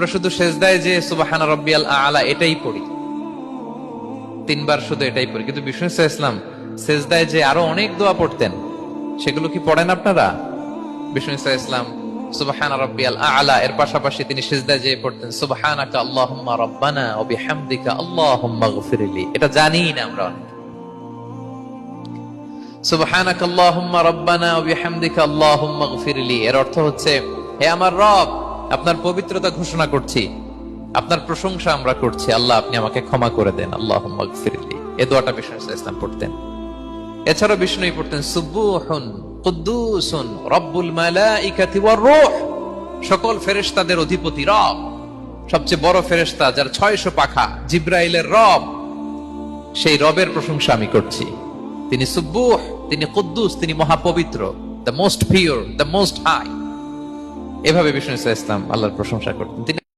আমরা শুধু সেজদায় যে সুবহান রাব্বিয়াল আ'লা এটাই পড়ি, 3 বার শুধু এটাই পড়ি, কিন্তু বিষ্ণু সাল্লাল্লাহু আলাইহি ওয়াসাল্লাম সেজদায় যে আরো অনেক দোয়া পড়তেন, সেগুলো কি পড়েন আপনারা? বিষ্ণু সাল্লাল্লাহু আলাইহি ওয়াসাল্লাম সুবহান রাব্বিয়াল আ'লা এর পাশাপাশি তিনি সিজদায় যেয়ে পড়তেন সুবহানাকা আল্লাহুম্মা রাব্বানা ওয়া বিহামদিকা আল্লাহুম্মা ইগফিরলি। এটা জানি না আমরা অনেকে। সুবহানাকা আল্লাহুম্মা রাব্বানা ওয়া বিহামদিকা আল্লাহুম্মা ইগফিরলি এর অর্থ হচ্ছে, হে আমার রব, আপনার পবিত্রতা ঘোষণা করছি, আপনার প্রশংসা আমরা করছি, আল্লাহ আপনি আমাকে ক্ষমা করে দেন, আল্লাহুম্মা ইগফিরলি। এই দোয়াটা বিষ্ণু সাল্লাল্লাহু আলাইহি ওয়াসাল্লাম পড়তেন। এছাড়াও বিষ্ণুই পড়তেন সুবহুন কুদ্দুসুন রব্বুল মালাইকাতি ওয়ার রূহ, সকল ফেরেশতাদের অধিপতি রব, সবচেয়ে বড় ফেরেশতা যার 600 পাখা, জিবরাইলের রব, সেই রবের প্রশংসা আমি করছি। তিনি সুবুহ, তিনি কুদ্দুস, তিনি মহাপবিত্র, the most pure, the most high. এভাবে বিষ্ণু সাল্লাল্লাহু আলাইহি ওয়াসাল্লাম আল্লাহর প্রশংসা করতেন।